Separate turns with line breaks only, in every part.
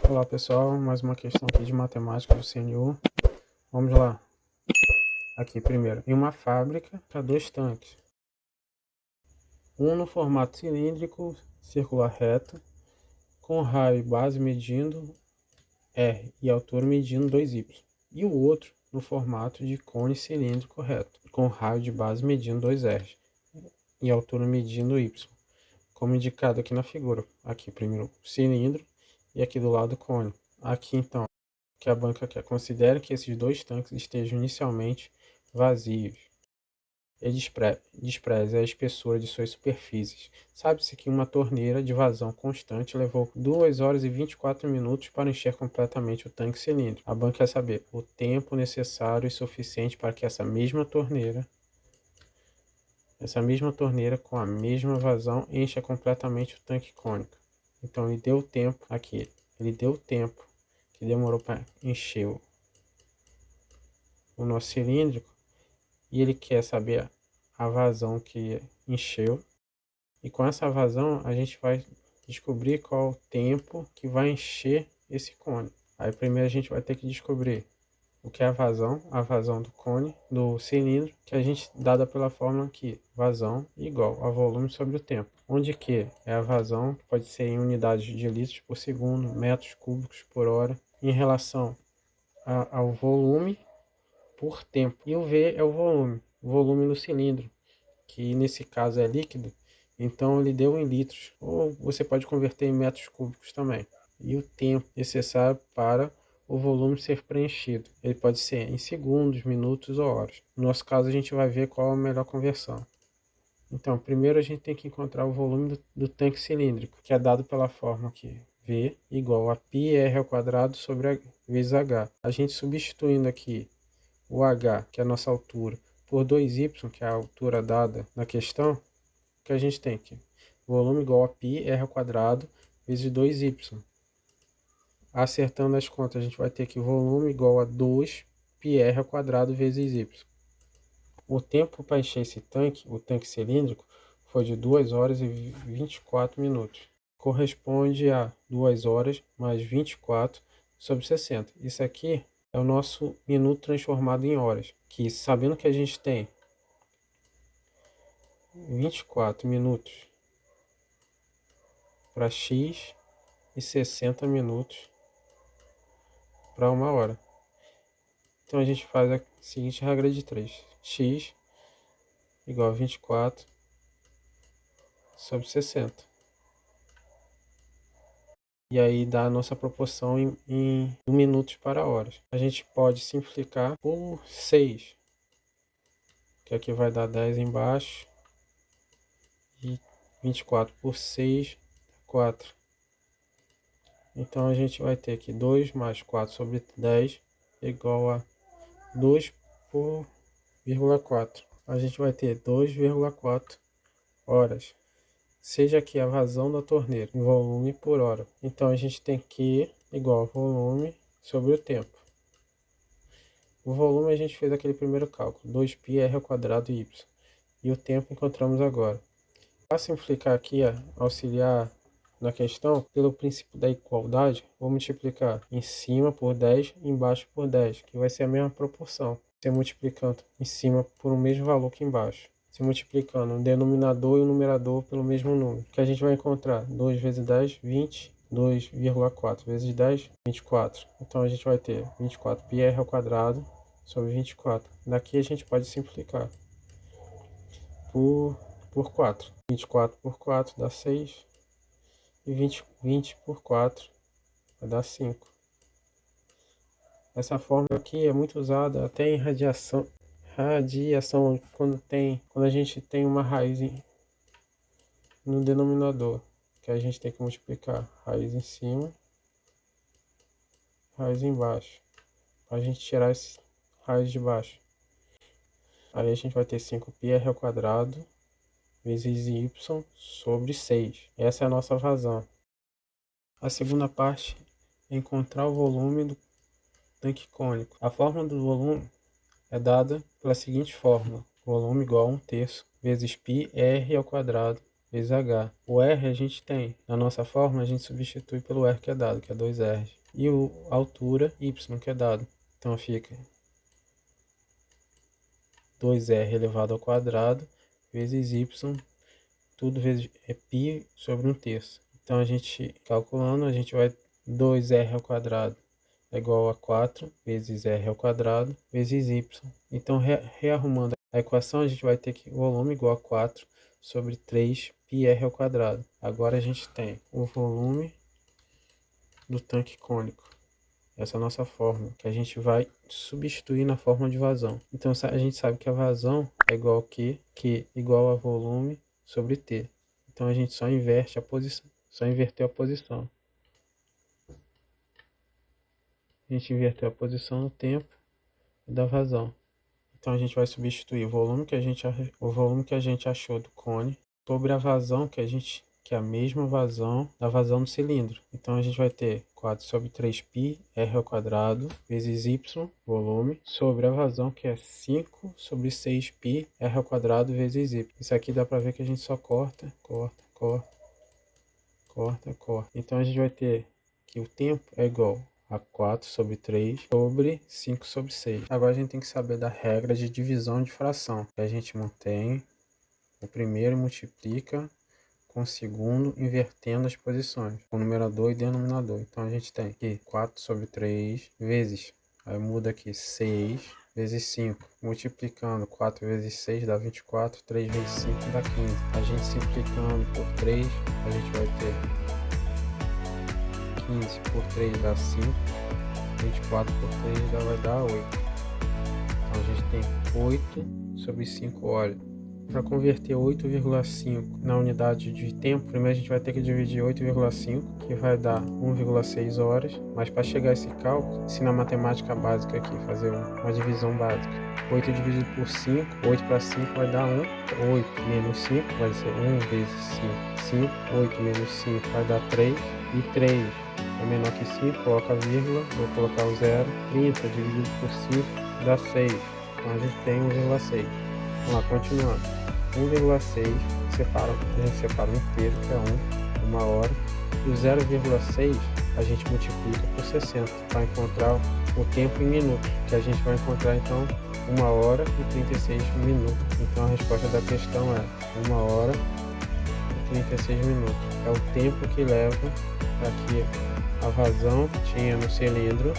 Olá pessoal, mais uma questão aqui de matemática do CNU. Vamos lá. Aqui primeiro, em uma fábrica para 2 tanques. Um no formato cilíndrico circular reto, com raio e base medindo R e altura medindo 2y. E o outro no formato de cone cilíndrico reto, com raio de base medindo 2r e altura medindo y. Como indicado aqui na figura. Aqui primeiro o cilindro e aqui do lado o cone. Aqui então, que a banca quer. Considere que esses 2 tanques estejam inicialmente vazios e despreze a espessura de suas superfícies. Sabe-se que uma torneira de vazão constante levou 2 horas e 24 minutos para encher completamente o tanque cilíndrico. A banca quer saber o tempo necessário e suficiente para que essa mesma torneira com a mesma vazão encha completamente o tanque cônico. Então ele deu tempo aqui, ele deu tempo que demorou para encher o nosso cilíndrico, e ele quer saber a vazão que encheu, e com essa vazão a gente vai descobrir qual o tempo que vai encher esse cone. Aí primeiro a gente vai ter que descobrir o que é a vazão do cone, do cilindro, que a gente dada pela fórmula aqui, vazão igual a volume sobre o tempo, onde que é a vazão, que pode ser em unidades de litros por segundo, metros cúbicos por hora, em relação ao volume por tempo. E o V é o volume do cilindro, que nesse caso é líquido, então ele deu em litros, ou você pode converter em metros cúbicos também. E o tempo necessário para o volume ser preenchido, ele pode ser em segundos, minutos ou horas. No nosso caso a gente vai ver qual é a melhor conversão. Então, primeiro a gente tem que encontrar o volume do tanque cilíndrico, que é dado pela fórmula aqui, V igual a πr ao quadrado sobre a vezes h. A gente substituindo aqui o h, que é a nossa altura, por 2y, que é a altura dada na questão, que a gente tem aqui, volume igual a πr ao quadrado vezes 2y. Acertando as contas, a gente vai ter que volume igual a 2πr ao quadrado vezes y. O tempo para encher esse tanque, o tanque cilíndrico, foi de 2 horas e 24 minutos. Corresponde a 2 horas mais 24 sobre 60. Isso aqui é o nosso minuto transformado em horas, que sabendo que a gente tem 24 minutos para x e 60 minutos para 1 hora. Então a gente faz a seguinte regra de 3. X igual a 24 sobre 60. E aí dá a nossa proporção em minutos para horas. A gente pode simplificar por 6, que aqui vai dar 10 embaixo, e 24 por 6, 4. Então a gente vai ter aqui 2 mais 4 sobre 10 igual a 2 por 0,4. A gente vai ter 2,4 horas. Seja aqui a vazão da torneira em volume por hora. Então a gente tem Q igual a volume sobre o tempo. O volume a gente fez aquele primeiro cálculo, 2πr ao quadrado y. E o tempo encontramos agora. Para simplificar aqui, auxiliar na questão, pelo princípio da igualdade, vou multiplicar em cima por 10, embaixo por 10, que vai ser a mesma proporção. Você multiplicando em cima por o mesmo valor que embaixo. Se multiplicando o denominador e o numerador pelo mesmo número. Que a gente vai encontrar 2 vezes 10, 20, 2,4 vezes 10, 24. Então a gente vai ter 24πr ao quadrado sobre 24. Daqui a gente pode simplificar por 4. 24 por 4 dá 6. E 20 por 4 vai dar 5. Essa fórmula aqui é muito usada até em radiação quando a gente tem uma raiz no denominador, que a gente tem que multiplicar raiz em cima, raiz embaixo, para a gente tirar esse raiz de baixo. Aí a gente vai ter 5πr ao quadrado vezes y sobre 6. Essa é a nossa vazão. A segunda parte é encontrar o volume do tanque cônico. A fórmula do volume é dada pela seguinte fórmula: volume igual a 1/3 vezes πr ao quadrado vezes H. O R a gente tem. Na nossa fórmula, a gente substitui pelo R que é dado, que é 2R. E a altura Y que é dado. Então fica 2R elevado ao quadrado vezes Y, tudo vezes π sobre 1/3. Então a gente calculando, a gente vai 2R ao quadrado é igual a 4 vezes R ao quadrado vezes Y. Então rearrumando a equação, a gente vai ter que o volume igual a 4 sobre 3 πr ao quadrado. Agora a gente tem o volume do tanque cônico. Essa é a nossa fórmula, que a gente vai substituir na fórmula de vazão. Então a gente sabe que a vazão é igual a Q, que igual a volume sobre T. Então a gente só inverte a posição, só inverteu a posição. A gente inverteu a posição no tempo da vazão. Então a gente vai substituir o volume que a gente achou do cone sobre a vazão que é a mesma vazão da vazão do cilindro. Então a gente vai ter 4 sobre 3π r ao quadrado vezes y, volume, sobre a vazão que é 5 sobre 6π r ao quadrado vezes y. Isso aqui dá para ver que a gente só corta. Então a gente vai ter que o tempo é igual a 4 sobre 3 sobre 5 sobre 6. Agora a gente tem que saber da regra de divisão de fração. A gente mantém o primeiro e multiplica com o segundo, invertendo as posições, com o numerador e denominador. Então a gente tem aqui 4 sobre 3 vezes, aí muda aqui 6 vezes 5, multiplicando 4 vezes 6 dá 24, 3 vezes 5 dá 15. A gente simplificando por 3, a gente vai ter 15 por 3 dá 5, 24 por 3 vai dar 8. Então a gente tem 8 sobre 5 horas. Para converter 8,5 na unidade de tempo, primeiro a gente vai ter que dividir 8,5, que vai dar 1,6 horas. Mas para chegar a esse cálculo, ensina a matemática básica aqui, fazer uma divisão básica. 8 dividido por 5, 8 para 5 vai dar 1. 8 menos 5 vai ser 1 vezes 5. 5, 8 menos 5 vai dar 3. E 3 é menor que 5, coloca a vírgula, vou colocar o 0. 30 dividido por 5 dá 6. Então a gente tem 1,6. Vamos lá, continuando. 1,6 a gente separa um inteiro, que é 1 hora. E o 0,6 a gente multiplica por 60 para encontrar o tempo em minutos, que a gente vai encontrar então 1 hora e 36 minutos. Então a resposta da questão é 1 hora e 36 minutos. É o tempo que leva para que a vazão que tinha no cilindro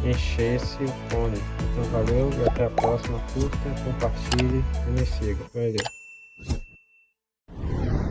enchesse o cone. Então valeu e até a próxima. Curta, compartilhe e me siga. Valeu.